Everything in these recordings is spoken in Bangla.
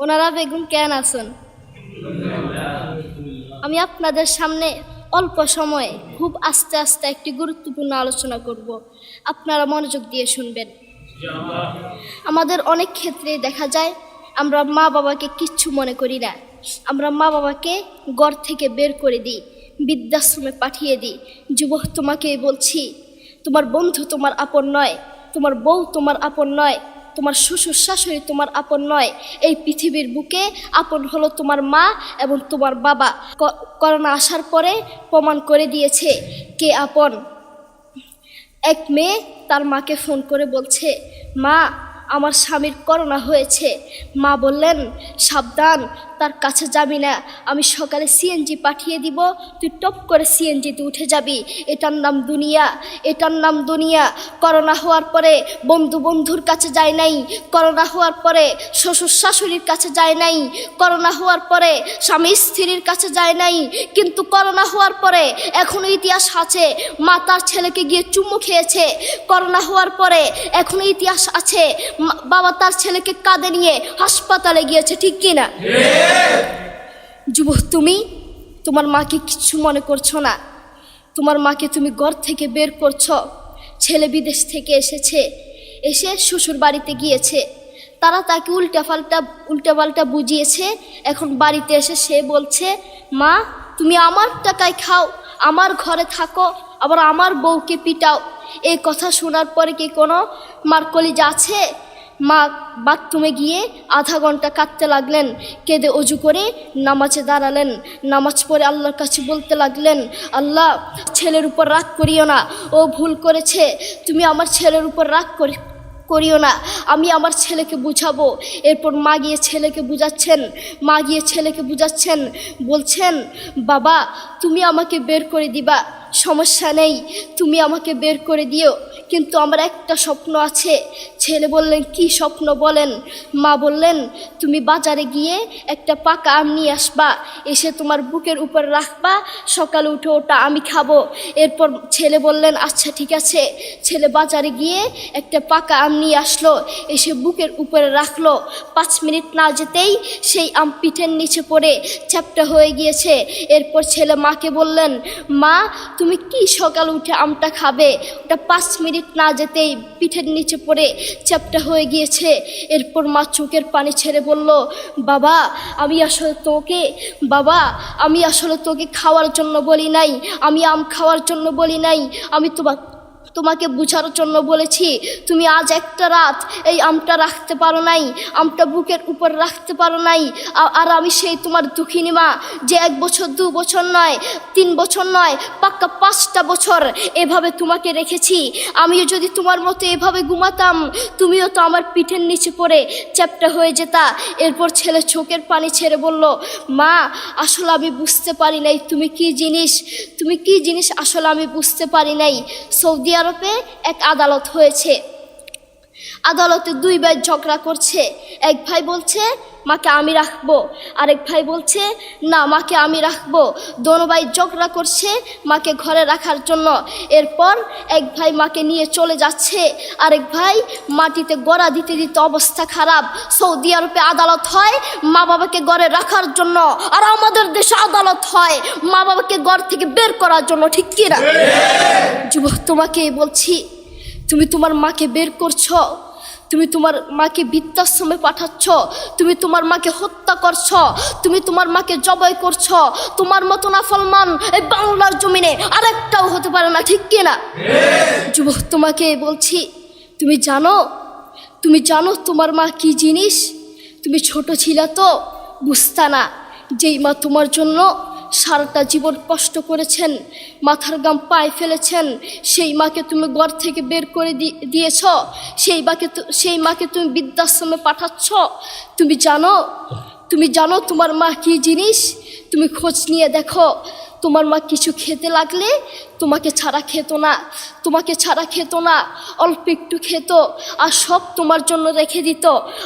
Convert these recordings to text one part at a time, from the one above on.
ওনারা বেগুন কেন আছেন? আমি আপনাদের সামনে অল্প সময়ে খুব আস্তে আস্তে একটি গুরুত্বপূর্ণ আলোচনা করব। আপনারা মনোযোগ দিয়ে শুনবেন। আমাদের অনেক ক্ষেত্রে দেখা যায় আমরা মা বাবাকে কিচ্ছু মনে করি না। আমরা মা বাবাকে ঘর থেকে বের করে দিই, বৃদ্ধাশ্রমে পাঠিয়ে দিই। যুবক, তোমাকেই বলছি, তোমার বন্ধু তোমার আপন নয়, তোমার বউ তোমার আপন নয়, তোমার শ্বশুর শাশুড়ি তোমার আপন নয়। এই পৃথিবীর বুকে আপন হলো তোমার মা এবং তোমার বাবা। করোনা আসার পরে প্রমাণ করে দিয়েছে কে আপন। এক মেয়ে তার মাকে ফোন করে বলছে, মা, আমার স্বামীর করোনা হয়েছে। মা বললেন, সাবধান, তার কাছে যাবি না, আমি সকালে সিএনজি পাঠিয়ে দিব, তুই টপ করে সিএনজিতে উঠে যাবি। এটার নাম দুনিয়া, এটার নাম দুনিয়া। করোনা হওয়ার পরে বন্ধুর কাছে যায় নাই, করোনা হওয়ার পরে শ্বশুর শাশুড়ির কাছে যায় নাই, করোনা হওয়ার পরে স্বামী স্ত্রীর কাছে যায় নাই, কিন্তু করোনা হওয়ার পরে এখনো ইতিহাস আছে মা তার ছেলেকে গিয়ে চুমু খেয়েছে। করোনা হওয়ার পরে এখনো ইতিহাস আছে বাবা তার ছেলেকে কাঁধে নিয়ে হাসপাতালে গিয়েছে, ঠিক কিনা? যুবক, তুমি তোমার মাকে কিছু মনে করছো না। তোমার মাকে তুমি ঘর থেকে বের করছো। ছেলে বিদেশ থেকে এসে শ্বশুর বাড়িতে গিয়েছে, তারা তাকে উল্টাপাল্টা বুঝিয়েছে। এখন বাড়িতে এসে সে বলছে, মা, তুমি আমার টাকায় খাও, আমার ঘরে থাকো, আবার আমার বউকে পিটাও। এই কথা শোনার পরে কি কোনো মার কলিজা আছে? মা বাথরুমে গিয়ে আধা ঘন্টা কাঁদতে লাগলেন, কেঁদে অজু করে নামাজে দাঁড়ালেন। নামাজ পড়ে আল্লাহর কাছে বলতে লাগলেন, আল্লাহ, ছেলের উপর রাগ করিও না, ও ভুল করেছে, তুমি আমার ছেলের উপর রাগ করিও না, আমি আমার ছেলেকে বুঝাবো। এরপর মা গিয়ে ছেলেকে বুঝাচ্ছেন, বলছেন, বাবা, তুমি আমাকে বের করে দিবা, সমস্যা নেই, তুমি আমাকে বের করে দিও, কিন্তু আমার একটা স্বপ্ন আছে। ছেলে বললেন, কি স্বপ্ন বলেন? মা বললেন, তুমি বাজারে গিয়ে একটা পাকা আম নিয়ে আসবা, এসে তোমার বুকের উপর রাখবা, সকালে উঠে ওটা আমি খাবো। এরপর ছেলে বললেন, আচ্ছা ঠিক আছে। ছেলে বাজারে গিয়ে একটা পাকা আম নিয়ে আসলো, এসে বুকের উপরে রাখলো। 5 মিনিট না যেতেই সেই আম পিঠের নিচে পড়ে চ্যাপ্টা হয়ে গিয়েছে। এরপর ছেলে মাকে বললেন, মা, তুমি কি সকাল উঠে আমটা খাবে? ওটা 5 মিনিট না যেতেই পিঠের নিচে পড়ে চ্যাপ্টা হয়ে গিয়েছে। এরপর মা চোখের পানি ছেড়ে বলল, বাবা, আমি আসলে তোকে খাওয়ার জন্য বলি নাই, আমি আম খাওয়ার জন্য বলি নাই, আমি তোমাকে বুঝার জন্য বলেছি। তুমি আজ একটা রাত এই আমটা রাখতে পারো নাই, আমটা বুকের উপর রাখতে পারো নাই, আর আমি সেই তোমার দুঃখিনী মা যে 1 বছর 2 বছর নয়, 3 বছর নয়, পাক্কা 5টা বছর এভাবে তোমাকে রেখেছি। আমিও যদি তোমার মতো এভাবে ঘুমাতাম, তুমিও তো আমার পিঠের নিচে পড়ে চ্যাপ্টা হয়ে যেতা। এরপর ছেলে চোখের পানি ছেড়ে বলল, মা, আসলে আমি বুঝতে পারি নাই তুমি কি জিনিস আসলে আমি বুঝতে পারি নাই। সৌদি আরবে এক আদালত হয়েছে, আদালতে 2 ভাই ঝগড়া করছে। এক ভাই বলছে মাকে আমি রাখবো, আরেক ভাই বলছে না, মাকে আমি রাখবো। দোনো ভাই ঝগড়া করছে মাকে ঘরে রাখার জন্য। এরপর এক ভাই মাকে নিয়ে চলে যাচ্ছে, আরেক ভাই মাটিতে গড়া দিতে অবস্থা খারাপ। সৌদি আরবে আদালত হয় মা বাবাকে ঘরে রাখার জন্য, আর আমাদের দেশে আদালত হয় মা বাবাকে ঘর থেকে বের করার জন্য, ঠিক কিনা? যুবক, তোমাকেই বলছি, তুমি তোমার মাকে বের করছো, তুমি তোমার মাকে বৃদ্ধাশ্রমে পাঠাচ্ছ, তুমি তোমার মাকে হত্যা করছ, তুমি তোমার মাকে জবাই করছ। তোমার মতো নাফরমান এই বাংলার জমিনে আরেকটাও হতে পারে না, ঠিক কিনা? যুবক, তোমাকে বলছি, তুমি জানো তোমার মা কি জিনিস? তুমি ছোট ছিলে তো বুঝতা না। যেই মা তোমার জন্য সারাটা জীবন কষ্ট করেছেন, মাথার ঘাম পায়ে ফেলেছেন, সেই মাকে তুমি ঘর থেকে বের করে দিয়েছ, সেই মাকে তুমি বৃদ্ধাশ্রমে পাঠাচ্ছ। তুমি জানো তোমার মা কি জিনিস? তুমি খোঁজ নিয়ে দেখো, তোমার মা কিছু খেতে লাগলে তোমাকে ছাড়া খেত না, তোমাকে ছাড়া খেত না, অল্প একটু খেত আর সব তোমার জন্য রেখে দিত।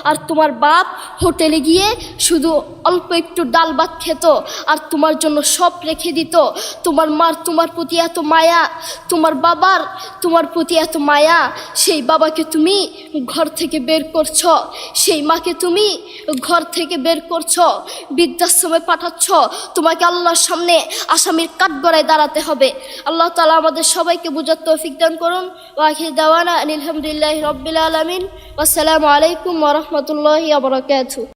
আর তোমার বাপ হোটেলে গিয়ে শুধু অল্প একটু ডাল ভাত খেত আর তোমার জন্য সব রেখে দিত। তোমার মার তোমার প্রতি এত মায়া, তোমার বাবার তোমার প্রতি এত মায়া, সেই বাবাকে তুমি ঘর থেকে বের করছো, সেই মাকে তুমি ঘর থেকে বের করছো, বৃদ্ধাশ্রমে পাঠাচ্ছ। তোমাকে আল্লাহর সামনে আসামির কাঠগড়ায় দাঁড়াতে হবে। আল্লাহ তাআলা আমাদের সবাইকে বুঝার তৌফিক দান করুন। ওয়া আখির দাওয়ানা আলহামদুলিল্লাহি রাব্বিল আলামিন। আসসালামু আলাইকুম ওয়া রাহমাতুল্লাহি ওয়া বারাকাতুহু।